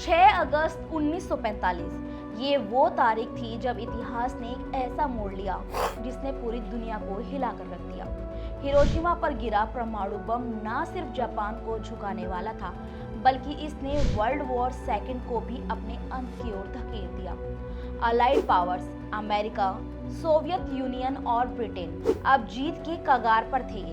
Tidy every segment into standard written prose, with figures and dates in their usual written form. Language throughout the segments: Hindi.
6 अगस्त 1945 ये वो तारीख थी जब इतिहास ने एक ऐसा मोड़ लिया जिसने पूरी दुनिया को हिला कर रख दिया। हिरोशिमा पर गिरा परमाणु बम न सिर्फ जापान को झुकाने वाला था, बल्कि इसने वर्ल्ड वॉर सेकंड को भी अपने अंत की ओर धकेल दिया। Allied powers America, Soviet union और ब्रिटेन अब जीत के कगार पर थे,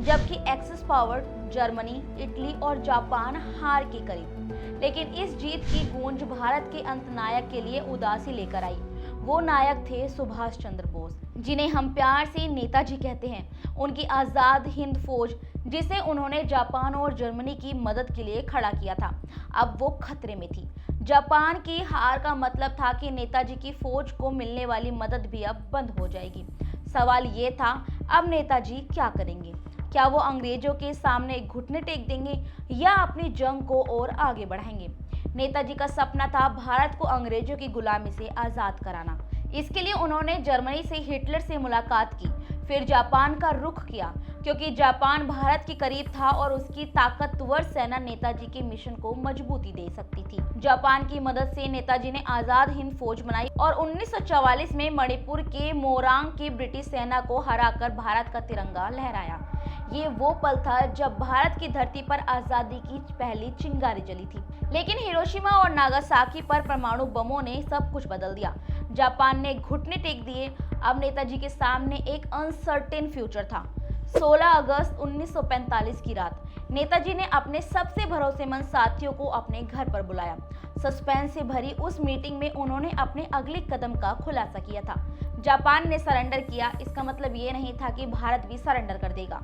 जबकि एक्सिस पावर जर्मनी, इटली और जापान हार के करीब। लेकिन इस जीत की गूंज भारत के अंत नायक के लिए उदासी लेकर आई। वो नायक थे सुभाष चंद्र बोस, जिन्हें हम प्यार से नेताजी कहते हैं। उनकी आज़ाद हिंद फौज, जिसे उन्होंने जापान और जर्मनी की मदद के लिए खड़ा किया था, अब वो खतरे में थी। जापान की हार का मतलब था कि नेताजी की फौज को मिलने वाली मदद भी अब बंद हो जाएगी। सवाल ये था, अब नेताजी क्या करेंगे? क्या वो अंग्रेजों के सामने घुटने टेक देंगे या अपनी जंग को और आगे बढ़ाएंगे? नेताजी का सपना था भारत को अंग्रेजों की गुलामी से आज़ाद कराना। इसके लिए उन्होंने जर्मनी से हिटलर से मुलाकात की, फिर जापान का रुख किया, क्योंकि जापान भारत के करीब था और उसकी ताकतवर सेना नेताजी के मिशन को मजबूती दे सकती थी। जापान की मदद से नेताजी ने आज़ाद हिंद फौज बनाई और 1944 में मणिपुर के मोरांग की ब्रिटिश सेना को हराकर भारत का तिरंगा लहराया। ये वो पल था जब भारत की धरती पर आज़ादी की पहली चिंगारी जली थी। लेकिन हिरोशिमा और नागासाकी पर परमाणु बमों ने सब कुछ बदल दिया। जापान ने घुटने टेक दिए। अब नेताजी के सामने एक अनसर्टेन फ्यूचर था। 16 अगस्त 1945 की रात नेताजी ने अपने सबसे भरोसेमंद साथियों को अपने घर पर बुलाया। सस्पेंस से भरी उस मीटिंग में उन्होंने अपने अगले कदम का खुलासा किया था। जापान ने सरेंडर किया, इसका मतलब ये नहीं था कि भारत भी सरेंडर कर देगा।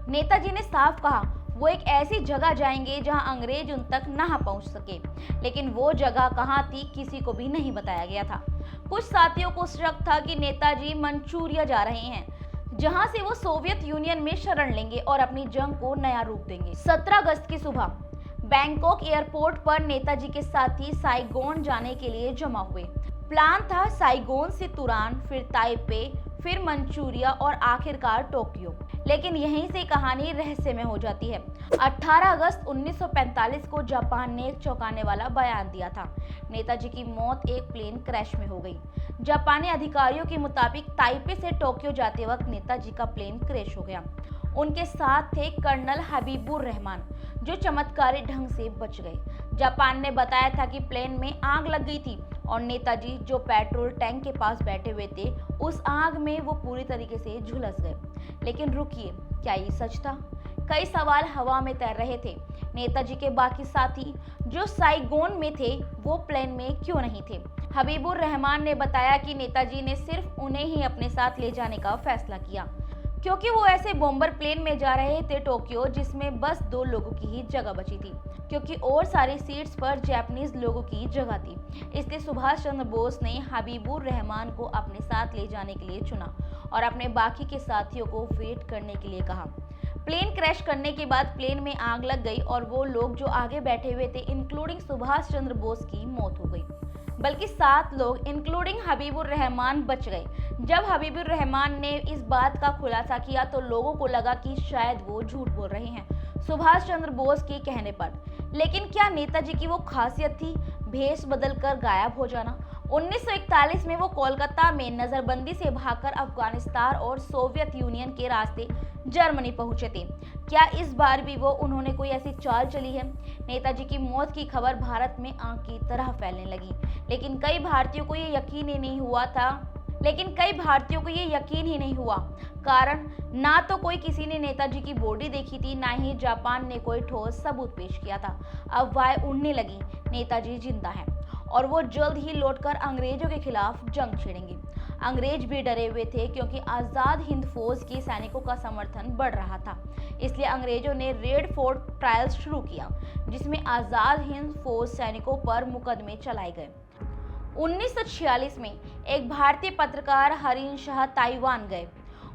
नेताजी ने साफ कहा, वो एक ऐसी जगह जाएंगे जहां अंग्रेज उन तक ना पहुंच सके। लेकिन वो जगह कहां थी, किसी को भी नहीं बताया गया था। कुछ साथियों को शक था कि नेताजी मंचूरिया जा रहे हैं, जहां से वो सोवियत यूनियन में शरण लेंगे और अपनी जंग को नया रूप देंगे। 17 अगस्त की सुबह बैंकॉक एयरपोर्ट पर नेताजी के साथी साइगोन जाने के लिए जमा हुए। प्लान था साइगोन से तुरान, फिर ताइपे, फिर मंचूरिया और आखिरकार टोक्यो। लेकिन यहीं से कहानी रहस्य में हो जाती है। 18 अगस्त 1945 को जापान ने एक चौंकाने वाला बयान दिया था। नेताजी की मौत एक प्लेन क्रैश में हो गई। जापानी अधिकारियों के मुताबिक ताइपे से टोक्यो जाते वक्त नेताजी का प्लेन क्रैश हो गया। उनके साथ थे कर्नल हबीबुर रहमान, जो चमत्कारी ढंग से बच गए। जापान ने बताया था कि प्लेन में आग लग गई थी और नेताजी, जो पेट्रोल टैंक के पास बैठे हुए थे, उस आग में वो पूरी तरीके से झुलस गए। लेकिन रुकिए, क्या ये सच था? कई सवाल हवा में तैर रहे थे। नेताजी के बाकी साथी जो साइगोन में थे, वो प्लेन में क्यों नहीं थे? हबीबुर रहमान ने बताया कि नेताजी ने सिर्फ उन्हें ही अपने साथ ले जाने का फैसला किया, क्योंकि वो ऐसे बॉम्बर प्लेन में जा रहे थे टोक्यो, जिसमें बस 2 लोगों की ही जगह बची थी, क्योंकि और सारी सीट्स पर जापानीज लोगों की जगह थी। इसलिए सुभाष चंद्र बोस ने हबीबुर रहमान को अपने साथ ले जाने के लिए चुना और अपने बाकी के साथियों को वेट करने के लिए कहा। प्लेन क्रैश करने के बाद प्लेन में आग लग गई और वो लोग जो आगे बैठे हुए थे, इंक्लूडिंग सुभाष चंद्र बोस, की मौत हो गई। बल्कि 7 लोग इंक्लूडिंग हबीबुर रहमान बच गए। जब हबीबुर रहमान ने इस बात का खुलासा किया तो लोगों को लगा कि शायद वो झूठ बोल रहे हैं सुभाष चंद्र बोस के कहने पर। लेकिन क्या नेताजी की वो खासियत थी, भेष बदलकर गायब हो जाना? 1941 में वो कोलकाता में नजरबंदी से भागकर अफगानिस्तान और सोवियत यूनियन के रास्ते जर्मनी पहुंचे थे। क्या इस बार भी उन्होंने कोई ऐसी चाल चली है? नेताजी की मौत की खबर भारत में आग की तरह फैलने लगी, लेकिन कई भारतीयों को ये यकीन ही नहीं हुआ। कारण, ना तो कोई किसी ने नेताजी की बॉडी देखी थी, ना ही जापान ने कोई ठोस सबूत पेश किया था। अफवाहें उड़ने लगी, नेताजी जिंदा हैं और वो जल्द ही लौटकर अंग्रेजों के खिलाफ जंग छेड़ेंगे। अंग्रेज भी डरे हुए थे, क्योंकि आज़ाद हिंद फौज के सैनिकों का समर्थन बढ़ रहा था। इसलिए अंग्रेजों ने रेड फोर्ट ट्रायल्स शुरू किया, जिसमें आज़ाद हिंद फौज सैनिकों पर मुकदमे चलाए गए। 1946 में एक भारतीय पत्रकार हरीन शाह ताइवान गए।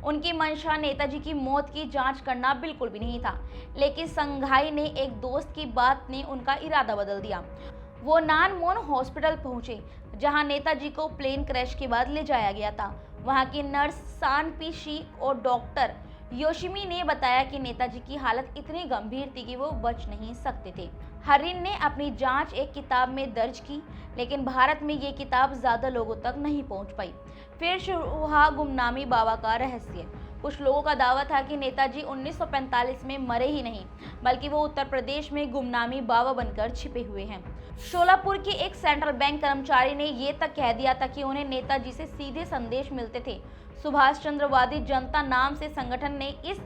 उनकी मंशा नेताजी की मौत की जांच करना बिल्कुल भी नहीं था, लेकिन संघाई ने एक दोस्त की बात ने उनका इरादा बदल दिया। वो नानमोन हॉस्पिटल पहुंचे, जहां नेताजी को प्लेन क्रैश के बाद ले जाया गया था। वहां की नर्स सान पी शी और डॉक्टर योशिमी ने बताया कि नेताजी की हालत इतनी गंभीर थी कि वो बच नहीं सकते थे। हरिन ने अपनी जांच एक किताब में दर्ज की, लेकिन भारत में ये किताब ज्यादा लोगों तक नहीं पहुंच पाई। फिर शुरू हुआ गुमनामी बाबा का रहस्य। कुछ लोगों का दावा था कि नेताजी 1945 में मरे ही नहीं, बल्कि वो उत्तर प्रदेश में गुमनामी बाबा बनकर छिपे हुए हैं। शोलापुर के एक सेंट्रल बैंक कर्मचारी ने ये तक कह दिया था कि उन्हें नेताजी से सीधे संदेश मिलते थे। सुभाष चंद्रवादी जनता नाम से संगठन ने इस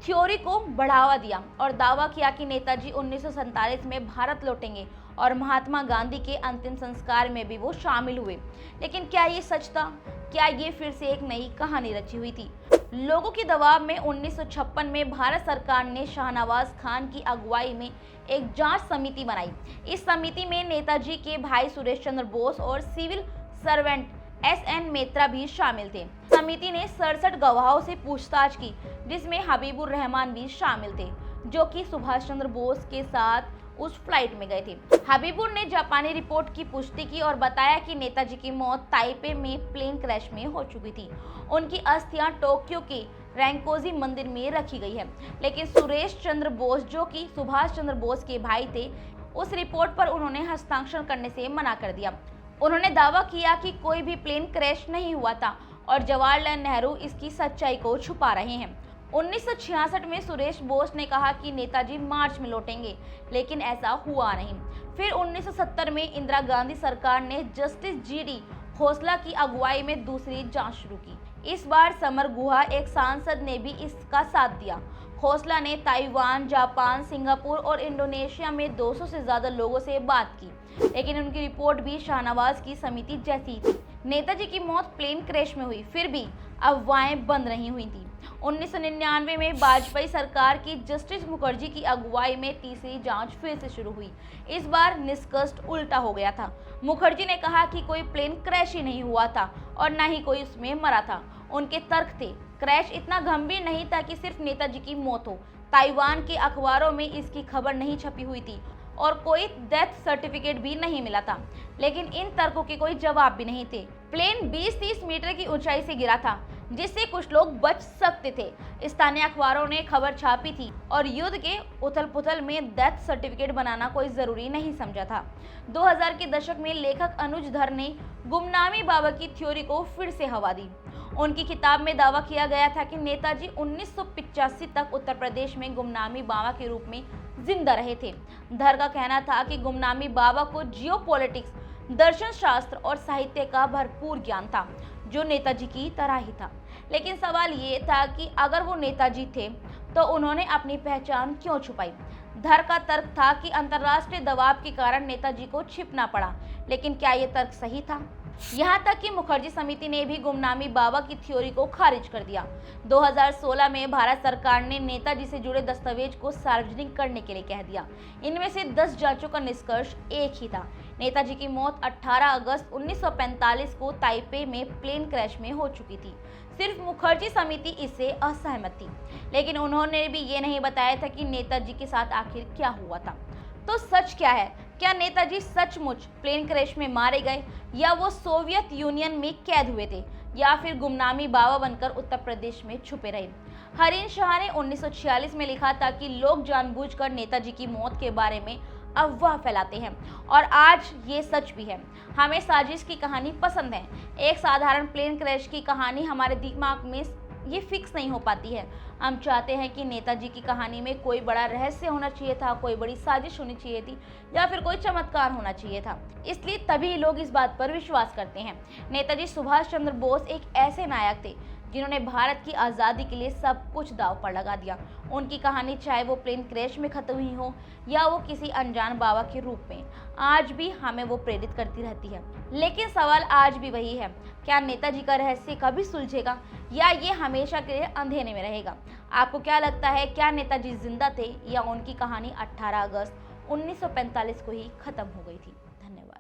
थ्योरी को बढ़ावा दिया और दावा किया कि नेताजी 1947 में भारत लौटेंगे और महात्मा गांधी के अंतिम संस्कार में भी वो शामिल हुए। लेकिन क्या ये सच था? क्या ये फिर से एक नई कहानी रची हुई थी? लोगों के दबाव में 1956 में भारत सरकार ने शाहनवाज खान की अगुवाई में एक जांच समिति बनाई। इस समिति में नेताजी के भाई सुरेश चंद्र बोस और सिविल सर्वेंट एस.एन. मेत्रा भी शामिल थे। समिति ने 67 गवाहों से पूछताछ की, जिसमें हबीबुर रहमान भी शामिल थे, जो कि सुभाष चंद्र बोस के साथ उस फ्लाइट में गए थे। हबीबुर ने जापानी रिपोर्ट की पुष्टि की और बताया कि नेताजी की मौत ताइपे में प्लेन क्रैश में हो चुकी थी। उनकी अस्थियां टोक्यो के रैंकोजी मंदिर में रखी गई है, लेकिन सुरेश चंद्र बोस, जो कि सुभाष चंद्र बोस के भाई थे, उस रिपोर्ट पर उन्होंने हस्ताक्षर करने से मना कर दिया। उन्होंने दावा किया कि कोई भी प्लेन क्रैश नहीं हुआ था और जवाहरलाल नेहरू इसकी सच्चाई को छुपा रहे हैं। 1966 में सुरेश बोस ने कहा कि नेताजी मार्च में लौटेंगे, लेकिन ऐसा हुआ नहीं। फिर 1970 में इंदिरा गांधी सरकार ने जस्टिस जी.डी. खोसला की अगुवाई में दूसरी जांच शुरू की। इस बार समर गुहा, एक सांसद, ने भी इसका साथ दिया। खोसला ने ताइवान, जापान, सिंगापुर और इंडोनेशिया में 200 से ज्यादा लोगों से बात की, लेकिन उनकी रिपोर्ट भी शाहनवाज की समिति जैसी थी। नेताजी की मौत प्लेन क्रैश में हुई, फिर भी अफवाहें बंद नहीं हुई थी। 1999 में वाजपेयी सरकार की जस्टिस मुखर्जी की अगुवाई में तीसरी जांच फिर से शुरू हुई। इस बार निष्कर्ष उल्टा हो गया था। मुखर्जी ने कहा कि कोई प्लेन क्रैश ही नहीं हुआ था और न ही कोई उसमें मरा था। उनके तर्क थे, क्रैश इतना गंभीर नहीं था कि सिर्फ नेताजी की मौत हो। ताइवान के अखबारों में इसकी खबर नहीं छपी हुई थी और कोई डेथ सर्टिफिकेट भी नहीं मिला था, लेकिन इन तर्कों के कोई जवाब भी नहीं थे। प्लेन 20-30 मीटर की ऊंचाई से गिरा था, जिससे कुछ लोग बच सकते थे। स्थानीय अखबारों ने खबर छापी थी और युद्ध के उथल-पुथल में डेथ सर्टिफिकेट बनाना कोई जरूरी नहीं समझा था। 2000 के दशक में लेखक अनुज धर ने गुमनामी बाबा की थ्योरी को फिर से हवा दी। उनकी किताब में दावा किया गया था कि नेताजी 1985 तक उत्तर प्रदेश में गुमनामी बाबा के रूप में जिंदा रहे थे। धर का कहना था कि गुमनामी बाबा को जियोपॉलिटिक्स, दर्शन शास्त्र और साहित्य का भरपूर ज्ञान था, जो नेताजी की तरह ही था। लेकिन सवाल ये था कि अगर वो नेताजी थे तो उन्होंने अपनी पहचान क्यों छुपाई? धर का तर्क था कि अंतर्राष्ट्रीय दबाव के कारण नेताजी को छिपना पड़ा, लेकिन क्या ये तर्क सही था? यहाँ तक कि मुखर्जी समिति ने भी गुमनामी बाबा की थ्योरी को खारिज कर दिया। 2016 में भारत सरकार ने नेताजी से जुड़े दस्तावेज को सार्वजनिक करने के लिए कह दिया। इनमें से 10 जांचों का निष्कर्ष एक ही था। नेताजी की मौत 18 अगस्त 1945 को ताइपे में प्लेन क्रैश में हो चुकी थी। सिर्फ मुखर्जी समिति इससे असहमत थी, लेकिन उन्होंने भी ये नहीं बताया था कि नेताजी के साथ आखिर क्या हुआ था। तो सच क्या है? क्या नेताजी सचमुच प्लेन क्रैश में मारे गए, या वो सोवियत यूनियन में कैद हुए थे, या फिर गुमनामी बाबा बनकर उत्तर प्रदेश में छुपे रहे? हरीन शाह ने 1946 में लिखा था कि लोग जानबूझकर नेताजी की मौत के बारे में अफवाह फैलाते हैं, और आज ये सच भी है। हमें साजिश की कहानी पसंद है। एक साधारण प्लेन क्रैश की कहानी हमारे दिमाग में ये फिक्स नहीं हो पाती है। हम चाहते हैं कि नेताजी की कहानी में कोई बड़ा रहस्य होना चाहिए था, कोई बड़ी साजिश होनी चाहिए थी, या फिर कोई चमत्कार होना चाहिए था। इसलिए तभी लोग इस बात पर विश्वास करते हैं। नेताजी सुभाष चंद्र बोस एक ऐसे नायक थे जिन्होंने भारत की आज़ादी के लिए सब कुछ दांव पर लगा दिया। उनकी कहानी चाहे वो प्लेन क्रैश में खत्म हुई हो या वो किसी अनजान बाबा के रूप में, आज भी हमें वो प्रेरित करती रहती है। लेकिन सवाल आज भी वही है, क्या नेताजी का रहस्य कभी सुलझेगा या ये हमेशा के लिए अंधेरे में रहेगा? आपको क्या लगता है, क्या नेताजी जिंदा थे या उनकी कहानी 18 अगस्त 1945 को ही खत्म हो गई थी? धन्यवाद।